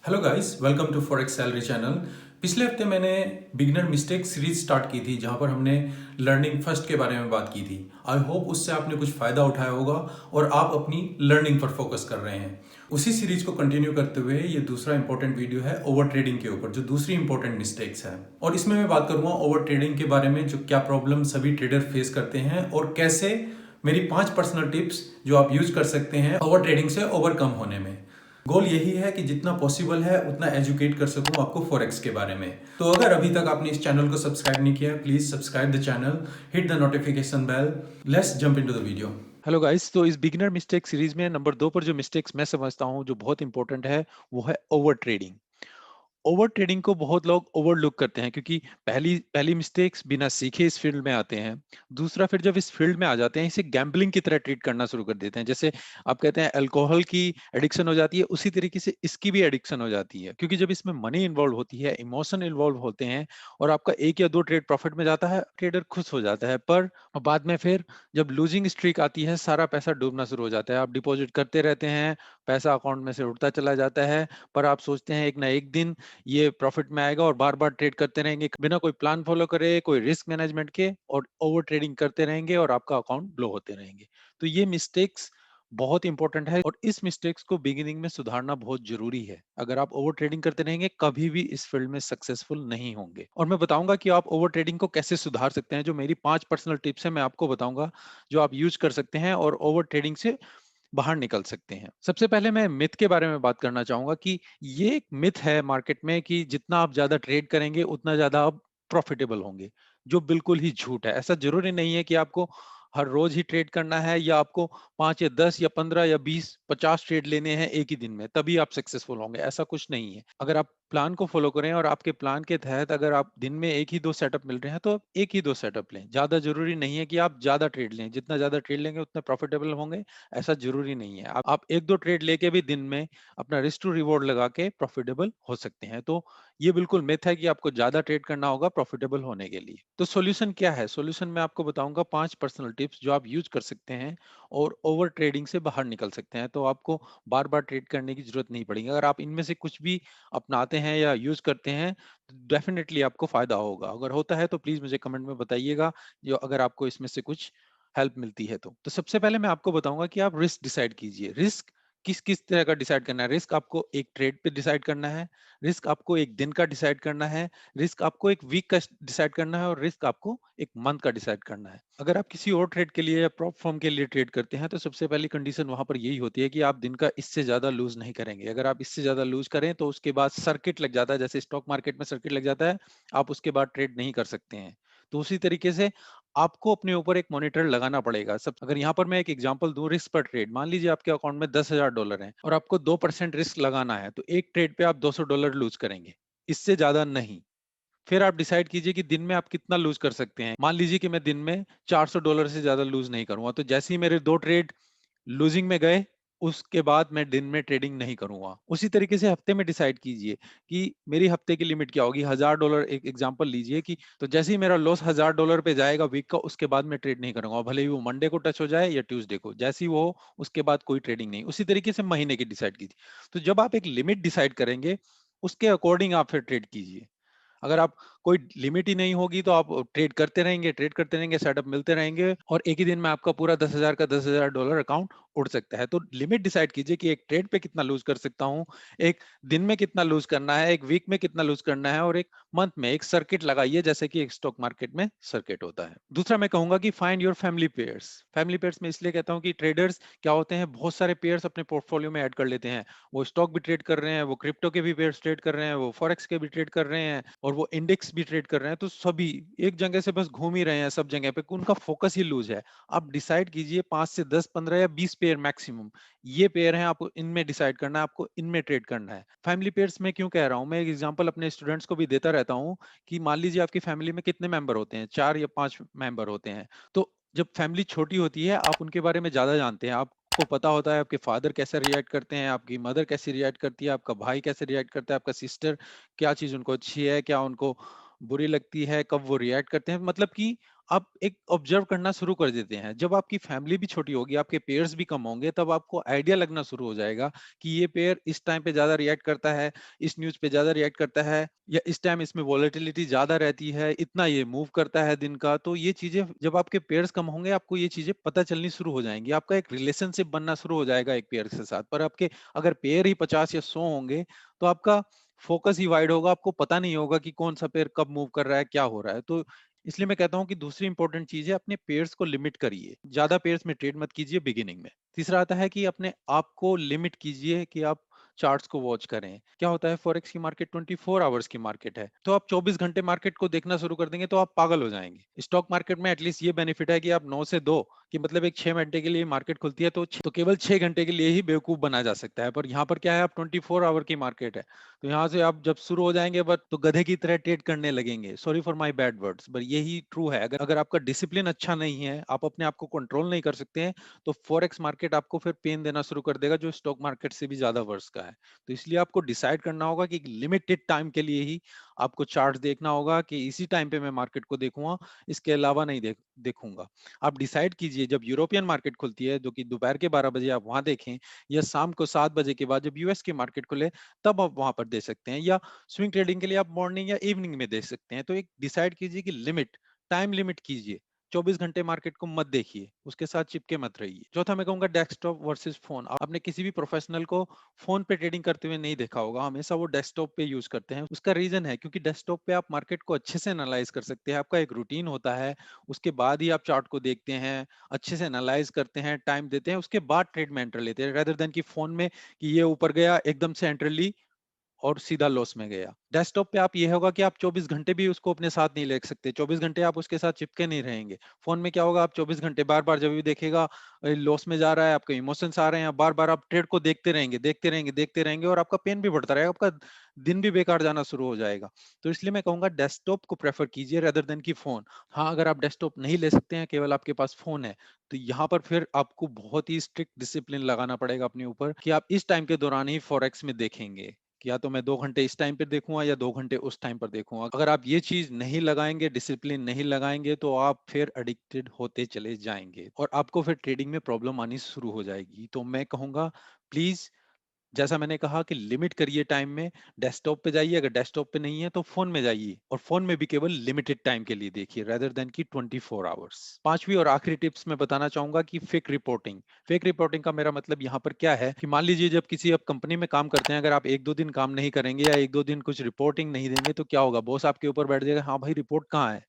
Hello guys, welcome to forex salary channel. पिछले हफ्ते मैंने बिगिनर मिस्टेक सीरीज स्टार्ट की थी जहां पर हमने लर्निंग फर्स्ट के बारे में बात की थी। आई होप उससे आपने कुछ फायदा उठाया होगा और आप अपनी लर्निंग पर फोकस कर रहे हैं। उसी सीरीज को कंटिन्यू करते हुए ये दूसरा इंपॉर्टेंट वीडियो है ओवर ट्रेडिंग के ऊपर, जो दूसरी इंपॉर्टेंट मिस्टेक्स है। और इसमें मैं बात करूंगा ओवर ट्रेडिंग के बारे में, जो क्या प्रॉब्लम सभी ट्रेडर फेस करते हैं और कैसे मेरी 5 पर्सनल टिप्स जो आप यूज कर सकते हैं ओवर ट्रेडिंग से ओवरकम होने में। गोल यही है कि जितना पॉसिबल है उतना एजुकेट कर सकूं आपको फॉरेक्स के बारे में। तो अगर अभी तक आपने इस चैनल को सब्सक्राइब नहीं किया है, please subscribe the channel, hit the notification bell. Let's jump into the video. Hello guys. तो इस बिगिनर मिस्टेक सीरीज में नंबर 2 पर जो मिस्टेक्स मैं समझता हूं जो बहुत इंपॉर्टेंट है वो है ओवर ट्रेडिंग। ओवर ट्रेडिंग को बहुत लोग ओवरलुक करते हैं क्योंकि पहली पहली मिस्टेक्स बिना सीखे इस फील्ड में आते हैं। दूसरा, फिर जब इस फील्ड में आ जाते हैं इसे गैम्बलिंग की तरह ट्रीट करना शुरू कर देते हैं। जैसे आप कहते हैं अल्कोहल की एडिक्शन हो जाती है, उसी तरीके से इसकी भी एडिक्शन हो जाती है क्योंकि जब इसमें मनी इन्वॉल्व होती है, इमोशन इन्वॉल्व होते हैं और आपका एक या दो ट्रेड प्रॉफिट में जाता है, ट्रेडर खुश हो जाता है। पर बाद में फिर जब लूजिंग स्ट्रीक आती है सारा पैसा डूबना शुरू हो जाता है। आप डिपॉजिट करते रहते हैं, पैसा अकाउंट में से उठता चला जाता है, पर आप सोचते हैं एक ना एक दिन ये प्रॉफिट में आएगा और बार बार ट्रेड करते रहेंगे बिना कोई प्लान फॉलो करे, कोई रिस्क मैनेजमेंट के, और ओवर ट्रेडिंग करते रहेंगे और आपका अकाउंट ब्लो होते रहेंगे। तो ये मिस्टेक्स बहुत इंपॉर्टेंट है और इस मिस्टेक्स को बिगिनिंग में सुधारना बहुत जरूरी है। अगर आप ओवर ट्रेडिंग करते रहेंगे कभी भी इस फील्ड में सक्सेसफुल नहीं होंगे। और मैं बताऊंगा कि आप ओवर ट्रेडिंग को कैसे सुधार सकते हैं। जो मेरी 5 पर्सनल टिप्स है मैं आपको बताऊंगा जो आप यूज कर सकते हैं और ओवर ट्रेडिंग से बाहर निकल सकते हैं। सबसे पहले मैं मिथ के बारे में बात करना चाहूंगा कि ये एक मिथ है मार्केट में कि जितना आप ज्यादा ट्रेड करेंगे उतना ज्यादा आप प्रॉफिटेबल होंगे, जो बिल्कुल ही झूठ है। ऐसा जरूरी नहीं है कि आपको हर रोज ही ट्रेड करना है या आपको 5 या 10 या 15 या 20 50 ट्रेड लेने हैं एक ही दिन में तभी आप सक्सेसफुल होंगे। ऐसा कुछ नहीं है। अगर आप प्लान को फॉलो करें और आपके प्लान के तहत अगर आप दिन में एक ही दो सेटअप मिल रहे हैं तो एक ही दो सेटअप लें। ज्यादा जरूरी नहीं है कि आप ज्यादा ट्रेड लें। जितना ज्यादा ट्रेड लेंगे उतने प्रॉफिटेबल होंगे, ऐसा जरूरी नहीं है। आप एक दो ट्रेड लेके भी दिन में अपना रिस्क टू रिवॉर्ड लगा के प्रॉफिटेबल हो सकते हैं। तो ये बिल्कुल मिथ है कि आपको ज्यादा ट्रेड करना होगा प्रॉफिटेबल होने के लिए। तो सॉल्यूशन क्या है? सॉल्यूशन मैं आपको बताऊंगा 5 पर्सनल टिप्स जो आप यूज कर सकते हैं और ओवर ट्रेडिंग से बाहर निकल सकते हैं। तो आपको बार बार ट्रेड करने की जरूरत नहीं पड़ेगी। अगर आप इनमें से कुछ भी अपनाते हैं या यूज करते हैं तो डेफिनेटली आपको फायदा होगा। अगर होता है तो प्लीज मुझे कमेंट में बताइएगा जो अगर आपको इसमें से कुछ हेल्प मिलती है। तो सबसे पहले मैं आपको बताऊंगा कि आप रिस्क डिसाइड कीजिए। रिस्क किस किस तरह का डिसाइड करना है? रिस्क आपको एक ट्रेड पे डिसाइड करना है, रिस्क आपको एक दिन का डिसाइड करना है, रिस्क आपको एक वीक का डिसाइड करना है और रिस्क आपको एक मंथ का डिसाइड करना है। अगर आप किसी और ट्रेड के लिए या प्रॉप फॉर्म के लिए ट्रेड करते हैं तो सबसे पहली कंडीशन वहां पर यही होती है कि आप दिन का इससे ज्यादा लूज नहीं करेंगे। अगर आप इससे ज्यादा लूज करें तो उसके बाद सर्किट लग जाता है। जैसे स्टॉक मार्केट में सर्किट लग जाता है, आप उसके बाद ट्रेड नहीं कर सकते हैं। तो उसी तरीके से आपको अपने ऊपर एक मॉनिटर लगाना पड़ेगा। सब अगर यहाँ पर मैं एक एग्जांपल दूं, रिस्क पर ट्रेड मान लीजिए आपके अकाउंट में $10,000 है और आपको 2% रिस्क लगाना है तो एक ट्रेड पे आप $200 लूज करेंगे, इससे ज्यादा नहीं। फिर आप डिसाइड कीजिए कि दिन में आप कितना लूज कर सकते हैं। मान लीजिए कि मैं दिन में $400 से ज्यादा लूज नहीं करूंगा, तो जैसे ही मेरे दो ट्रेड लूजिंग में गए उसके बाद मैं दिन में ट्रेडिंग नहीं करूंगा। उसी तरीके से हफ्ते में डिसाइड कीजिए कि मेरी हफ्ते की लिमिट क्या होगी। $1,000 एक एग्जांपल लीजिए कि तो जैसे ही मेरा लॉस $1,000 पे जाएगा वीक का, उसके बाद मैं ट्रेड नहीं करूंगा, भले ही वो मंडे को टच हो जाए या ट्यूसडे को। जैसे ही वो हो उसके बाद कोई ट्रेडिंग नहीं। उसी तरीके से महीने की डिसाइड कीजिए। तो जब आप एक लिमिट डिसाइड करेंगे उसके अकॉर्डिंग आप फिर ट्रेड कीजिए। अगर आप कोई लिमिट ही नहीं होगी तो आप ट्रेड करते रहेंगे, सेटअप मिलते रहेंगे और एक ही दिन में आपका पूरा 10,000 का $10,000 अकाउंट उड़ सकता है। तो लिमिट डिसाइड कीजिए कि एक ट्रेड पे कितना लूज कर सकता हूँ, एक दिन में कितना लूज करना है, एक वीक में कितना लूज करना है और एक मंथ में। एक सर्किट लगाइए जैसे कि एक स्टॉक मार्केट में सर्किट होता है। दूसरा मैं कहूंगा कि find your family pairs. Family pairs में इसलिए कहता हूँ कि ट्रेडर्स क्या होते हैं, बहुत सारे पेयर्स अपने पोर्टफोलियो में ऐड कर लेते हैं। वो स्टॉक भी ट्रेड कर रहे हैं, वो क्रिप्टो के भी पेयर्स ट्रेड कर रहे हैं, वो फॉरेक्स के भी ट्रेड कर रहे हैं और वो इंडेक्स भी ट्रेड कर रहे हैं। तो सभी एक जगह से बस घूम ही रहे हैं, सब जगह पे उनका फोकस ही लूज है। आप डिसाइड कीजिए 5 से 10 15 या 20 पेयर मैक्सिमम, ये पेयर हैं, आपको इनमें डिसाइड करना है, आपको इनमें ट्रेड करना है। फैमिली पेयर्स में क्यों कह रहा हूं, मैं एक एग्जांपल अपने स्टूडेंट्स को भी देता रहता हूं कि मान लीजिए आपकी फैमिली में कितने मेंबर होते हैं, 4 या 5 मेंबर होते हैं। तो जब फैमिली छोटी होती है आप उनके बारे में ज्यादा जानते हैं। आपको पता होता है आपके फादर कैसे रिएक्ट करते हैं, आपकी मदर कैसे रिएक्ट करती है, आपका भाई कैसे रिएक्ट करता है, आपका सिस्टर क्या चीज उनको अच्छी है, क्या उनको बुरी लगती है, कब वो रिएक्ट करते हैं। मतलब कि आप एक ऑब्जर्व करना शुरू कर देते हैं। जब आपकी फैमिली भी छोटी होगी, आपके पेयर्स भी कम होंगे, तब आपको आइडिया लगना शुरू हो जाएगा कि ये पेयर इस टाइम पे ज्यादा रिएक्ट करता है, इस न्यूज पे ज्यादा रिएक्ट करता है, या इस टाइम इसमें वॉलेटिलिटी ज्यादा रहती है, इतना ये मूव करता है दिन का। तो ये चीजें जब आपके पेयर्स कम होंगे, आपको ये चीजें पता चलनी शुरू हो जाएंगी, आपका एक रिलेशनशिप बनना शुरू हो जाएगा एक पेयर के साथ। पर आपके अगर पेयर ही 50 या 100 होंगे, तो आपका फोकस ही वाइड होगा, आपको पता नहीं होगा कि कौन सा पेयर कब मूव कर रहा है, क्या हो रहा है। तो इसलिए मैं कहता हूं कि दूसरी इंपॉर्टेंट चीज है, अपने पेयर्स को लिमिट करिए, ज्यादा पेयर्स में ट्रेड मत कीजिए बिगिनिंग में। तीसरा आता है कि अपने आप को लिमिट कीजिए कि आप चार्ट्स को वॉच करें। क्या होता है, फॉरेक्स की मार्केट 24 आवर्स की मार्केट है, तो आप 24 घंटे मार्केट को देखना शुरू कर देंगे तो आप पागल हो जाएंगे। स्टॉक मार्केट में एटलीस्ट ये बेनिफिट है कि आप 9 से 2 कि मतलब एक 6 घंटे के लिए मार्केट खुलती है, तो केवल 6 घंटे के लिए ही बेवकूफ बना जा सकता है। पर यहाँ पर क्या है, आप 24 आवर की मार्केट है, तो यहाँ से आप जब शुरू हो जाएंगे बट तो गधे की तरह ट्रेड करने लगेंगे। Sorry for my bad words, पर यही ट्रू है। अगर अगर आपका डिसिप्लिन अच्छा नहीं है, आप अपने आप को कंट्रोल नहीं कर सकते हैं, तो फॉरेक्स मार्केट आपको फिर पेन देना शुरू कर देगा, जो स्टॉक मार्केट से भी ज्यादा वर्ष का है। तो इसलिए आपको डिसाइड करना होगा कि लिमिटेड टाइम के लिए ही आपको चार्ट देखना होगा कि इसी टाइम पे मैं मार्केट को देखूंगा, इसके अलावा नहीं देखूंगा। आप डिसाइड कीजिए, जब यूरोपियन मार्केट खुलती है जो कि दोपहर के 12 बजे, आप वहां देखें, या शाम को 7 बजे के बाद जब यूएस की मार्केट खुले, तब आप वहां पर दे सकते हैं। या स्विंग ट्रेडिंग के लिए आप मॉर्निंग या इवनिंग में दे सकते हैं। तो एक डिसाइड कीजिए कि लिमिट, टाइम लिमिट कीजिए। 24 घंटे मार्केट को मत देखिए, उसके साथ चिपके मत रहिए। चौथा मैं कहूंगा डेस्कटॉप वर्सेस फोन। आपने किसी भी प्रोफेशनल को फोन पे ट्रेडिंग करते हुए नहीं देखा होगा, हमेशा वो डेस्कटॉप पे यूज करते हैं। उसका रीजन है क्योंकि डेस्कटॉप पे आप मार्केट को अच्छे से एनालाइज कर सकते हैं, आपका एक रूटीन होता है, उसके बाद ही आप चार्ट को देखते हैं, अच्छे से एनालाइज करते हैं, टाइम देते हैं, उसके बाद ट्रेड में एंटर लेते हैं, रेदर देन कि फोन में कि ये ऊपर गया एकदम से एंटर ली और सीधा लॉस में गया। डेस्कटॉप पे आप ये होगा कि आप 24 घंटे भी उसको अपने साथ नहीं ले सकते, 24 घंटे आप उसके साथ चिपके नहीं रहेंगे। फोन में क्या होगा, आप 24 घंटे बार बार जब भी देखेगा लॉस में जा रहा है, आपके इमोशंस आ रहे हैं, बार बार आप ट्रेड को देखते रहेंगे, देखते रहेंगे, देखते रहेंगे, और आपका पेन भी बढ़ता रहेगा, आपका दिन भी बेकार जाना शुरू हो जाएगा। तो इसलिए मैं कहूंगा डेस्कटॉप को प्रेफर कीजिए रेदर देन की फोन। हाँ, अगर आप डेस्कटॉप नहीं ले सकते हैं, केवल आपके पास फोन है, तो यहाँ पर फिर आपको बहुत ही स्ट्रिक्ट डिसिप्लिन लगाना पड़ेगा अपने ऊपर कि आप इस टाइम के दौरान ही फॉरेक्स में देखेंगे, कि या तो मैं 2 घंटे इस टाइम पर देखूंगा या 2 घंटे उस टाइम पर देखूंगा। अगर आप ये चीज नहीं लगाएंगे, डिसिप्लिन नहीं लगाएंगे, तो आप फिर एडिक्टेड होते चले जाएंगे और आपको फिर ट्रेडिंग में प्रॉब्लम आनी शुरू हो जाएगी। तो मैं कहूंगा, प्लीज, जैसा मैंने कहा कि लिमिट करिए टाइम में, डेस्कटॉप पे जाइए, अगर डेस्कटॉप पे नहीं है तो फोन में जाइए, और फोन में भी केवल लिमिटेड टाइम के लिए देखिए रेदर देन की 24 आवर्स। पांचवी और आखिरी टिप्स मैं बताना चाहूंगा कि फेक रिपोर्टिंग। फेक रिपोर्टिंग का मेरा मतलब यहाँ पर क्या है कि मान लीजिए जब किसी आप कंपनी में काम करते हैं, अगर आप 1-2 दिन काम नहीं करेंगे या 1-2 दिन कुछ रिपोर्टिंग नहीं देंगे, तो क्या होगा, बॉस आपके ऊपर बैठ जाएगा, हाँ भाई रिपोर्ट कहाँ है,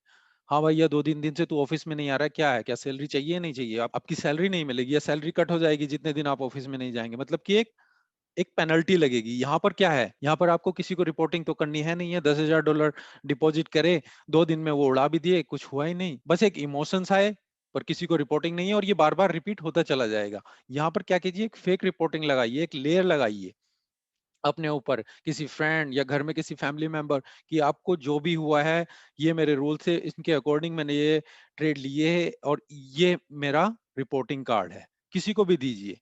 हाँ भैया 2-3 दिन से तू ऑफिस में नहीं आ रहा है, क्या है, क्या सैलरी चाहिए या नहीं चाहिए, आप आपकी सैलरी नहीं मिलेगी या सैलरी कट हो जाएगी जितने दिन आप ऑफिस में नहीं जाएंगे। मतलब कि एक एक पेनल्टी लगेगी। यहाँ पर क्या है, यहाँ पर आपको किसी को रिपोर्टिंग तो करनी है नहीं है, $10,000 डिपॉजिट करे, 2 दिन में वो उड़ा भी दिए, कुछ हुआ ही नहीं, बस एक इमोशंस आए, पर किसी को रिपोर्टिंग नहीं है, और ये बार बार रिपीट होता चला जाएगा। यहाँ पर क्या कीजिए, एक फेक रिपोर्टिंग लगाइए, एक लेयर लगाइए अपने ऊपर, किसी फ्रेंड या घर में किसी फैमिली मेंबर, कि आपको जो भी हुआ है, ये मेरे रूल से इनके अकॉर्डिंग मैंने ये ट्रेड लिए है, और ये मेरा रिपोर्टिंग कार्ड है, किसी को भी दीजिए।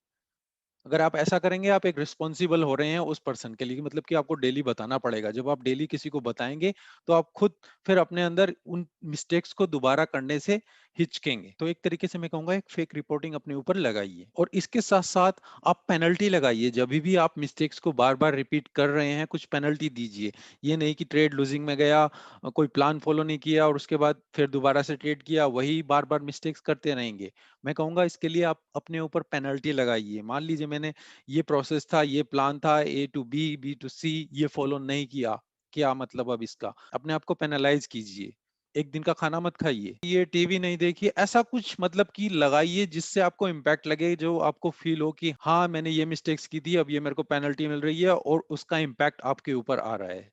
अगर आप ऐसा करेंगे, आप एक रिस्पॉन्सिबल हो रहे हैं उस पर्सन के लिए, मतलब कि आपको डेली बताना पड़ेगा। जब आप डेली किसी को बताएंगे, तो आप खुद फिर अपने अंदर उन मिस्टेक्स को दोबारा करने से हिचकेंगे। तो एक तरीके से मैं कहूंगा, एक फेक रिपोर्टिंग अपने ऊपर लगाइए, और इसके साथ साथ आप पेनल्टी लगाइए। जब भी आप मिस्टेक्स को बार बार रिपीट कर रहे हैं, कुछ पेनल्टी दीजिए। ये नहीं कि ट्रेड लूजिंग में गया, कोई प्लान फॉलो नहीं किया और उसके बाद फिर दोबारा से ट्रेड किया, वही बार बार मिस्टेक्स करते रहेंगे। मैं कहूंगा इसके लिए आप अपने ऊपर पेनल्टी लगाइए। मान लीजिए मैंने ये प्रोसेस था, ये प्लान था, A to B, B to C, ये फॉलो नहीं किया, क्या मतलब अब इसका, अपने आप को पेनलाइज कीजिए। एक दिन का खाना मत खाइए, ये टीवी नहीं देखिए, ऐसा कुछ मतलब कि लगाइए जिससे आपको इम्पैक्ट लगे, जो आपको फील हो कि हाँ मैंने ये मिस्टेक्स की थी, अब ये मेरे को पेनल्टी मिल रही है और उसका इम्पैक्ट आपके ऊपर आ रहा है।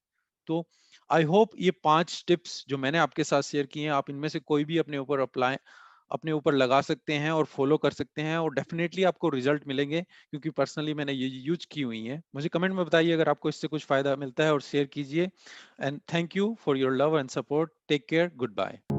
तो आई होप ये 5 टिप्स जो मैंने आपके साथ शेयर किए हैं, आप इनमें से कोई भी अपने ऊपर अप्लाई, अपने ऊपर लगा सकते हैं और फॉलो कर सकते हैं, और डेफिनेटली आपको रिजल्ट मिलेंगे, क्योंकि पर्सनली मैंने ये यूज की हुई है। मुझे कमेंट में बताइए अगर आपको इससे कुछ फायदा मिलता है, और शेयर कीजिए। And thank you for your love and support. Take care, good bye.